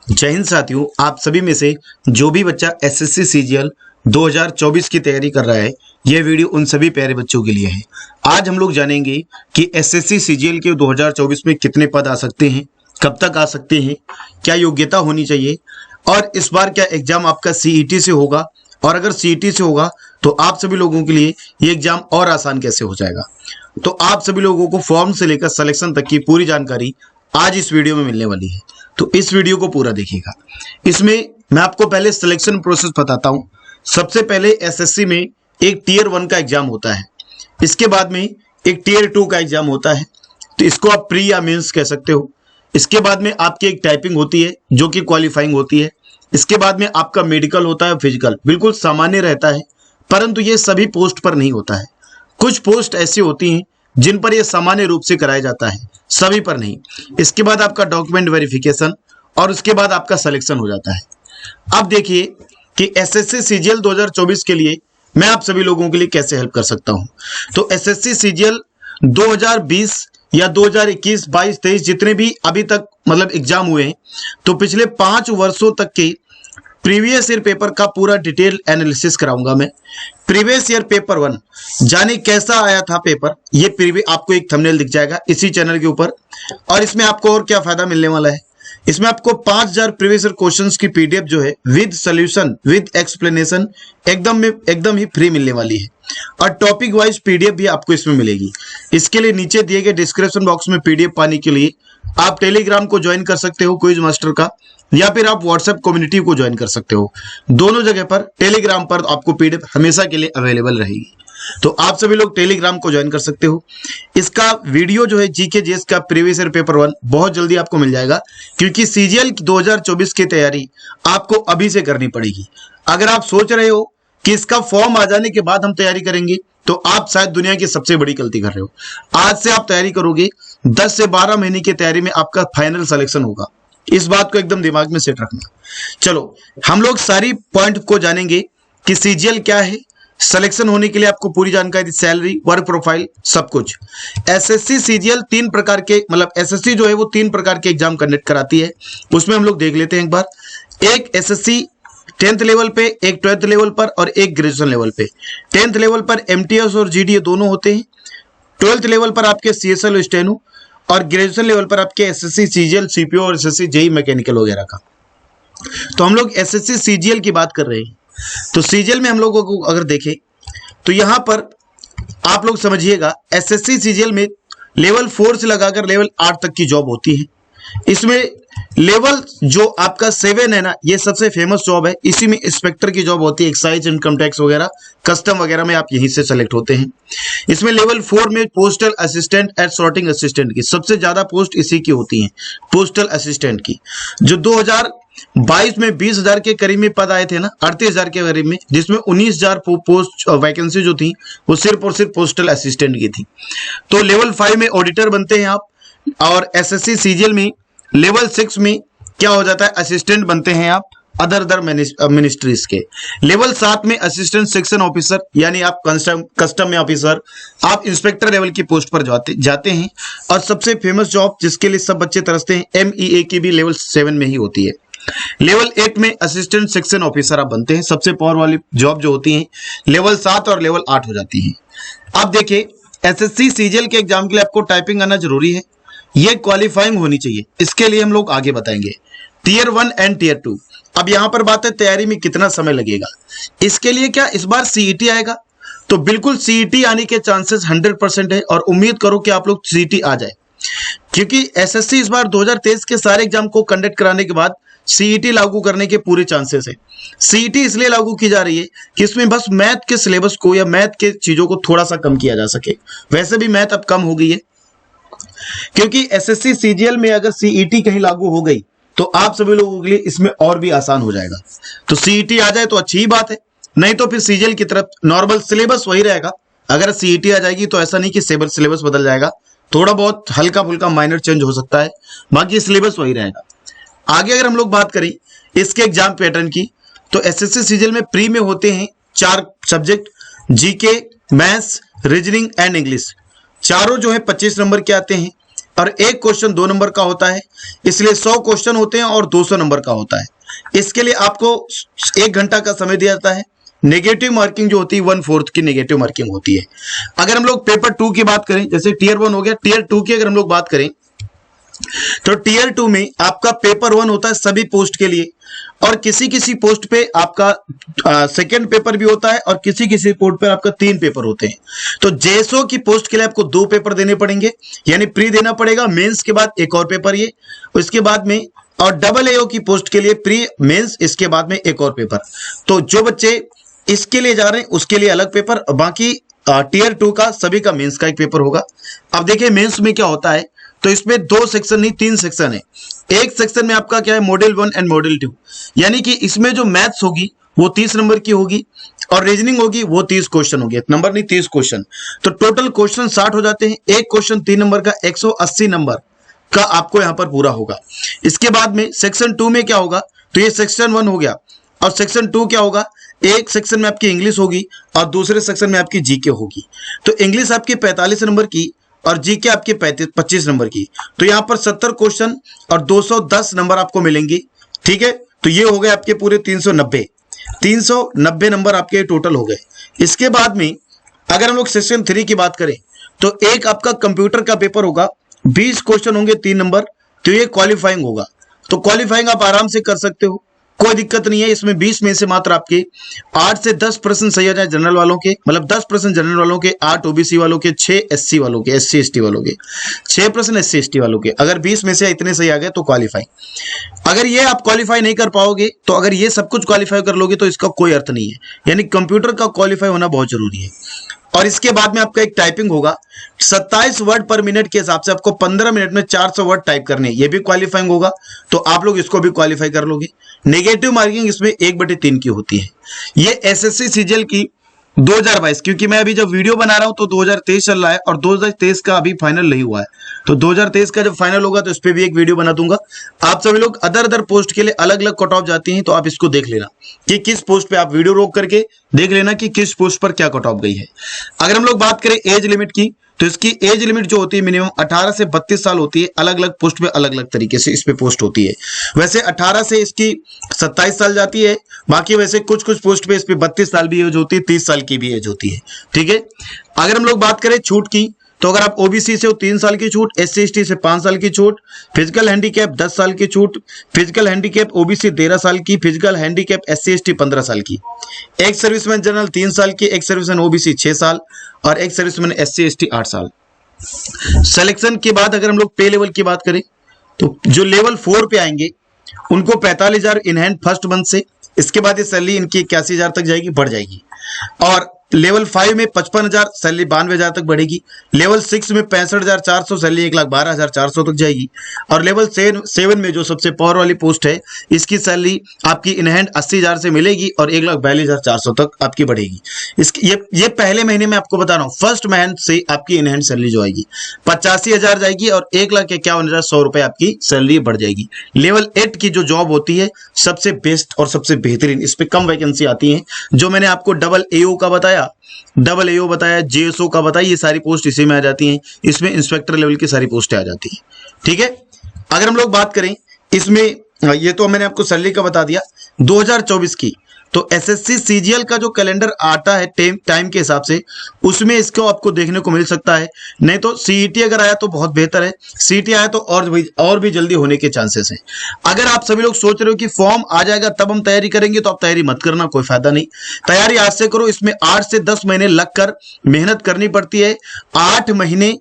जय हिंद साथियों, आप सभी में से जो भी बच्चा एसएससी सीजीएल 2024 की तैयारी कर रहा है, यह वीडियो उन सभी प्यारे बच्चों के लिए है। आज हम लोग जानेंगे कि एसएससी सीजीएल के 2024 में कितने पद आ सकते हैं, कब तक आ सकते हैं, क्या योग्यता होनी चाहिए और इस बार क्या एग्जाम आपका सीईटी से होगा, और अगर सीईटी से होगा तो आप सभी लोगों के लिए ये एग्जाम और आसान कैसे हो जाएगा। तो आप सभी लोगों को फॉर्म से लेकर सिलेक्शन तक की पूरी जानकारी आज इस वीडियो में मिलने वाली है, तो इस वीडियो को पूरा देखिएगा। इसमें मैं आपको पहले सिलेक्शन प्रोसेस बताता हूं। सबसे पहले एसएससी में एक टियर 1 का एग्जाम होता है, इसके बाद में एक टियर 2 का एग्जाम होता है, तो इसको आप प्री या मेंस कह सकते हो। इसके बाद में आपकी एक टाइपिंग होती है जो कि क्वालिफाइंग होती है। इसके बाद में आपका मेडिकल होता है, फिजिकल बिल्कुल सामान्य रहता है, परंतु ये सभी पोस्ट पर नहीं होता है। कुछ पोस्ट ऐसी होती हैं जिन पर यह सामान्य रूप से कराया जाता है, सभी पर नहीं। इसके बाद आपका डॉक्यूमेंट वेरिफिकेशन और उसके बाद आपका सिलेक्शन हो जाता है। अब देखिए कि एसएससी सीजीएल 2024 के लिए मैं आप सभी लोगों के लिए कैसे हेल्प कर सकता हूं। तो एसएससी सीजीएल 2020 या 2021, 22, 23 जितने भी अभी तक मतलब एग्जाम हुए हैं, तो पिछले 5 वर्षों तक के प्रीवियस ईयर पेपर का पूरा डिटेल एनालिसिस कराऊंगा मैं। प्रीवियस ईयर पेपर 1 जाने कैसा आया था पेपर, ये प्रीवियस आपको एक थंबनेल दिख जाएगा इसी चैनल के ऊपर। और इसमें आपको और क्या फायदा मिलने वाला है, इसमें आपको 5000 प्रीवियस ईयर क्वेश्चंस की पीडीएफ जो है विद सॉल्यूशन विद एक्सप्लेनेशन एकदम ही फ्री मिलने वाली है। और टॉपिक वाइज पीडीएफ भी आपको इसमें मिलेगी। इसके लिए नीचे दिए गए डिस्क्रिप्शन बॉक्स में पीडीएफ पाने के लिए आप टेलीग्राम को ज्वाइन कर सकते हो क्विज मास्टर का, या फिर आप व्हाट्सएप कम्युनिटी को ज्वाइन कर सकते हो। दोनों जगह पर टेलीग्राम पर आपको पीडीएफ हमेशा के लिए अवेलेबल रहेगी, तो आप सभी लोग टेलीग्राम को ज्वाइन कर सकते हो। इसका वीडियो जो है जीके जीएस का प्रीवियस ईयर पेपर 1 बहुत जल्दी आपको मिल जाएगा, क्योंकि सीजीएल 2024 की तैयारी आपको अभी से करनी पड़ेगी। अगर आप सोच रहे हो कि इसका फॉर्म आ जाने के बाद हम तैयारी करेंगे, तो आप शायद दुनिया की सबसे बड़ी गलती कर रहे हो। आज से आप तैयारी करोगे, 10 से 12 महीने की तैयारी में आपका फाइनल सिलेक्शन होगा। इस बात को एकदम दिमाग में सेट रखना। चलो हम लोग सारी पॉइंट को जानेंगे कि सीजीएल क्या है, सिलेक्शन होने के लिए आपको पूरी जानकारी, सैलरी, वर्क प्रोफाइल, सब कुछ। एसएससी सीजीएल 3 प्रकार के मतलब एसएससी जो है वो 3 प्रकार के एग्जाम कंडक्ट कराती है, उसमें हम लोग देख लेते हैं एक बार। एक एसएससी 10th लेवल पे, एक 12th लेवल पर और एक ग्रेजुएशन लेवल पे। 10th लेवल पर एमटीएस और जीडीए दोनों होते हैं। 12th लेवल पर आपके सीएसएल और स्टेनो, और ग्रेजुएशन लेवल पर आपके एसएससी सीजीएल, सीपीओ और एसएससी जेई मैकेनिकल वगैरह का। तो हम लोग एसएससी सीजीएल की बात कर रहे हैं। तो सीजीएल में हम लोगों को अगर देखें तो यहां पर आप लोग समझिएगा, एसएससी सीजीएल में लेवल 4 से लगाकर लेवल 8 तक की जॉब होती है। इसमें लेवल जो आपका 7 है ना, ये सबसे फेमस जॉब है। इसी में इंस्पेक्टर की जॉब होती है, एक्साइज, इनकम टैक्स वगैरह, कस्टम वगैरह में आप यहीं से सेलेक्ट होते हैं। इसमें लेवल 4 में postal assistant and sorting assistant की सबसे ज्यादा पोस्ट इसी की होती हैं, पोस्टल असिस्टेंट की, जो 2022 में 20,000 के करीब में पद आए थे ना, 38,000 के करीब में, जिसमें 19,000 पोस्ट वैकेंसी जो थी वो सिर्फ और सिर्फ पोस्टल असिस्टेंट की थी। तो लेवल 5 में ऑडिटर बनते हैं आप, और एसएससी सीजीएल में लेवल 6 में क्या हो जाता है, असिस्टेंट बनते हैं आप अदर मिनिस्ट्रीज के। लेवल 7 में असिस्टेंट सेक्शन ऑफिसर, यानी आप कस्टम में ऑफिसर, आप इंस्पेक्टर लेवल की पोस्ट पर जाते हैं। और सबसे फेमस जॉब जिसके लिए सब बच्चे तरसते हैं, एमईए की भी लेवल 7 में ही होती है। लेवल 8 में असिस्टेंट सेक्शन ऑफिसर आप बनते हैं। सबसे पावर वाली जॉब जो होती है लेवल 7 और लेवल 8 हो जाती है। अब देखिए, एसएससी सीजीएल के एग्जाम के लिए आपको टाइपिंग आना जरूरी है, ये क्वालिफाइंग होनी चाहिए। इसके लिए हम लोग आगे बताएंगे टियर 1 एंड टियर 2। अब यहां पर बात है तैयारी में कितना समय लगेगा। इसके लिए क्या इस बार सीईटी आएगा, तो बिल्कुल सीईटी आने के चांसेस 100% है, और उम्मीद करो कि आप लोग सीईटी आ जाए, क्योंकि एसएससी इस बार 2023 के सारे एग्जाम को कंडक्ट कराने के बाद सीईटी लागू करने के पूरे चांसेस है। सीईटी इसलिए लागू की जा रही है कि इसमें बस मैथ के सिलेबस को या मैथ के चीजों को थोड़ा सा कम किया जा सके। वैसे भी मैथ अब कम हो गई है, क्योंकि एसएससी सीजीएल में अगर सीईटी कहीं लागू हो गई तो आप सभी लोगों के लिए इसमें और भी आसान हो जाएगा। तो सीईटी आ जाए तो अच्छी ही बात है, नहीं तो फिर सीजीएल की तरफ नॉर्मल सिलेबस वही रहेगा। अगर सीईटी आ जाएगी तो ऐसा नहीं कि सिलेबस बदल जाएगा, थोड़ा बहुत हल्का फुल्का माइनर चेंज हो सकता है, बाकी सिलेबस वही रहेगा। आगे अगर हम लोग बात करें इसके एग्जाम पैटर्न की, तो एसएससी सीजीएल में प्री में होते हैं 4 subject, GK, maths, reasoning and English. चारों जो है 25 नंबर के आते हैं। और एक क्वेश्चन 2 नंबर का होता है, इसलिए 100 क्वेश्चन होते हैं और 200 नंबर का होता है। इसके लिए आपको 1 घंटा का समय दिया जाता है। नेगेटिव मार्किंग जो होती है 1/4 की नेगेटिव मार्किंग होती है। अगर हम लोग पेपर 2 की बात करें, जैसे टियर 1 हो गया, टियर 2 की अगर हम लोग बात करें तो टियर 2 में आपका पेपर 1 होता है सभी पोस्ट के लिए, और किसी किसी पोस्ट पे आपका सेकंड पेपर भी होता है, और किसी किसी पोस्ट पे आपका 3 पेपर होते हैं। तो जेएसओ की पोस्ट के लिए आपको 2 पेपर देने पड़ेंगे, यानी प्री देना पड़ेगा, मेंस के बाद एक और पेपर ये, उसके बाद में, और डबल एओ की पोस्ट के लिए प्री मेंस, इसके बाद में एक और पेपर। तो जो बच्चे इसके लिए जा रहे हैं उसके लिए अलग पेपर, बाकी टियर 2 का सभी का मेंस का एक पेपर होगा। अब देखिए मेंस में क्या होता है, तो इसमें 2 सेक्शन नहीं 3 सेक्शन है। एक सेक्शन में आपका क्या है, मॉडल 1 एंड मॉडल 2, यानी कि इसमें जो मैथ्स होगी वो 30 नंबर की होगी, और रीजनिंग होगी वो 30 क्वेश्चन होगी, एक नंबर नहीं 30 क्वेश्चन। तो टोटल क्वेश्चन 60 हो जाते हैं। एक क्वेश्चन 3 नंबर का 180 नंबर का आपको यहां पर पूरा होगा। इसके बाद में सेक्शन 2 में क्या होगा, तो ये सेक्शन 1 हो गया, और सेक्शन 2 क्या होगा, एक सेक्शन में आपकी इंग्लिश होगी और दूसरे सेक्शन में आपकी जीके होगी। तो इंग्लिश आपकी 45 नंबर की और जीके आपके 25 नंबर की। तो यहां पर 70 क्वेश्चन और 210 नंबर आपको मिलेंगे। ठीक है, तो ये हो गए आपके पूरे 390 नंबर आपके टोटल हो गए। इसके बाद में अगर हम लोग सेक्शन 3 की बात करें तो एक आपका कंप्यूटर का पेपर होगा, 20 क्वेश्चन होंगे 3 नंबर, तो ये क्वालिफाइंग होगा। तो क्वालिफाइंग आप आराम से कर सकते हो, कोई दिक्कत नहीं है। इसमें 20 में से मात्र आपके 8 से 10% सही आ जाए जनरल वालों के, मतलब 10% जनरल वालों के, 8 ओबीसी वालों के, 6 एससी वालों के, एससी एसटी वालों के, 6% एससी एसटी वालों के। अगर 20 में से इतने सही आ गए तो क्वालिफाई। अगर ये आप क्वालिफाई नहीं कर पाओगे, तो अगर ये सब कुछ क्वालिफाई कर लोगे तो इसका कोई अर्थ नहीं है, यानी कंप्यूटर का क्वालिफाई होना बहुत जरूरी है। और इसके बाद में आपका एक टाइपिंग होगा, 27 वर्ड पर मिनट के हिसाब से आपको 15 मिनट में 400 वर्ड टाइप करने, ये भी क्वालिफाइंग होगा, तो आप लोग इसको भी क्वालिफाई कर लोगे। नेगेटिव मार्किंग इसमें 1/3 की होती है। ये एसएससी सीजीएल की 2022, क्योंकि मैं अभी जब वीडियो बना रहा हूं तो 2023 चल रहा है और 2023 का अभी फाइनल नहीं हुआ है, तो 2023 का जब फाइनल होगा तो इस पे भी एक वीडियो बना दूंगा। आप सभी लोग अदर पोस्ट के लिए अलग अलग कट ऑफ जाती हैं, तो आप इसको देख लेना कि किस पोस्ट पे, आप वीडियो रोक करके देख लेना कि किस पोस्ट पर क्या कट ऑफ गई है। अगर हम लोग बात करें एज लिमिट की, तो इसकी एज लिमिट जो होती है मिनिमम 18 से 32 साल होती है। अलग अलग पोस्ट पे अलग अलग तरीके से इस पे पोस्ट होती है। वैसे 18 से इसकी 27 साल जाती है, बाकी वैसे कुछ कुछ पोस्ट पे इस पे 32 साल भी एज होती है, 30 साल की भी एज होती है। ठीक है, अगर हम लोग बात करें छूट की, तो अगर आप ओबीसी से हो 3 साल की छूट, एससी एसटी से 5 साल की छूट, फिजिकल हैंडीकैप 10 साल की छूट, फिजिकल हैंडीकैप ओबीसी 13 साल की, फिजिकल हैंडीकैप एससी एसटी 15 साल की, एक सर्विसमैन जनरल 3 साल की, एक सर्विसमैन ओबीसी 6 साल और एक सर्विसमैन एससी एसटी 8 साल। सिलेक्शन के बाद अगर हम लोग पे लेवल की बात करें, तो जो लेवल 4 पे आएंगे उनको 45,000 इन हैंड फर्स्ट मंथ से, इसके बाद ये सैलरी इनकी 81,000 तक जाएगी, बढ़ जाएगी। और लेवल 5 में 55,000 सैलरी 92,000 तक बढ़ेगी। लेवल 6 में 65,400 सैलरी 1,12,400 तक जाएगी। और लेवल 7 में जो सबसे पावर वाली पोस्ट है, इसकी सैलरी आपकी इन हैंड 80,000 से मिलेगी और 1,42,400 तक आपकी बढ़ेगी। इसकी ये पहले महीने में आपको बता रहा हूँ, फर्स्ट मंथ से आपकी इन हैंड सैलरी जो आएगी 85,000 जाएगी और 1,51,100 रुपए आपकी सैलरी बढ़ जाएगी। लेवल 8 की जो जॉब होती है सबसे बेस्ट और सबसे बेहतरीन, इस पे कम वैकेंसी आती है, जो मैंने आपको डबल एओ का बताया, जेएसओ का बताया, ये सारी पोस्ट इसी में आ जाती हैं। इसमें इंस्पेक्टर लेवल की सारी पोस्टें आ जाती हैं। ठीक है, अगर हम लोग बात करें इसमें, ये तो मैंने आपको सैलरी का बता दिया। 2024 की तो एसएससी सीजीएल का जो कैलेंडर आता है टाइम के हिसाब से, उसमें इसको आपको देखने को मिल सकता है। नहीं तो सीईटी अगर आया तो बहुत बेहतर है, सीईटी आया तो और भी जल्दी होने के चांसेस हैं। अगर आप सभी लोग सोच रहे हो कि फॉर्म आ जाएगा तब हम तैयारी करेंगे, तो आप तैयारी मत करना, कोई फायदा नहीं। तैयारी आज से करो। इसमें 8 से 10 महीने लगकर मेहनत करनी पड़ती है। 8 महीने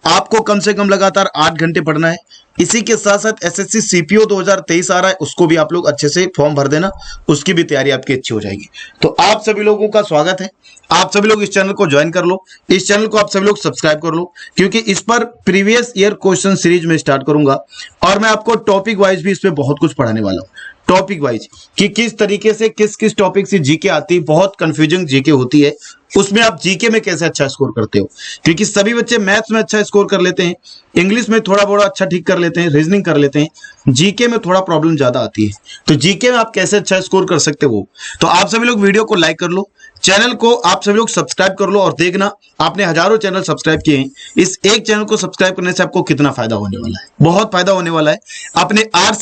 आपको कम से कम लगातार 8 घंटे पढ़ना है। इसी के साथ साथ एसएससी सीपीओ 2023 आ रहा है, उसको भी आप लोग अच्छे से फॉर्म भर देना, उसकी भी तैयारी आपकी अच्छी हो जाएगी। तो आप सभी लोगों का स्वागत है, आप सभी लोग इस चैनल को ज्वाइन कर लो, इस चैनल को आप सभी लोग सब्सक्राइब कर लो, क्योंकि इस पर प्रीवियस ईयर क्वेश्चन सीरीज में स्टार्ट करूंगा और मैं आपको टॉपिक वाइज भी इस पे बहुत कुछ पढ़ाने वाला हूं। टॉपिक वाइज कि किस तरीके से किस टॉपिक से जीके आती है, बहुत कंफ्यूजिंग जीके होती है, उसमें आप जीके में कैसे अच्छा स्कोर करते हो, क्योंकि सभी बच्चे मैथ्स में अच्छा स्कोर कर लेते हैं, इंग्लिश में थोड़ा बहुत अच्छा ठीक कर लेते हैं, रीजनिंग कर लेते हैं, जीके में थोड़ा प्रॉब्लम ज्यादा आती है। तो जीके में आप कैसे अच्छा स्कोर कर सकते हो, तो आप सभी लोग वीडियो को लाइक कर लो, चैनल को आप सभी लोग सब्सक्राइब कर लो और देखना आपने हजारों चैनल सब्सक्राइब किए हैं, इस एक चैनल को सब्सक्राइब करने से आपको कितना फायदा होने वाला है, बहुत फायदा होने वाला है। अपने 8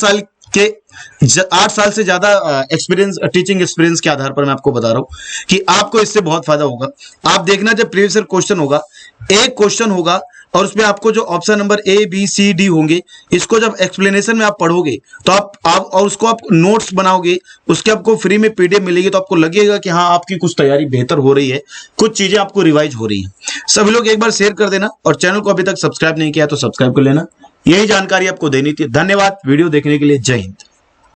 साल से ज्यादा एक्सपीरियंस, टीचिंग एक्सपीरियंस के आधार पर मैं आपको बता रहा हूं कि आपको इससे बहुत फायदा होगा। आप देखना जब प्रीवियस ईयर क्वेश्चन होगा, एक क्वेश्चन होगा और उसमें आपको जो option number A B C D होंगे, इसको जब एक्सप्लेनेशन में आप पढ़ोगे तो आप और उसको आप नोट्स बनाओगे, उसके आपको फ्री में PDF मिलेगी, तो आपको लगेगा कि हाँ आपकी कुछ तैयारी बेहतर हो रही है, कुछ चीजें आपको रिवाइज हो रही है। सभी लोग एक बार शेयर कर देना और चैनल को अभी तक सब्सक्राइब नहीं किया तो सब्सक्राइब कर लेना। यही जानकारी आपको देनी थी। धन्यवाद वीडियो देखने के लिए। जय हिंद।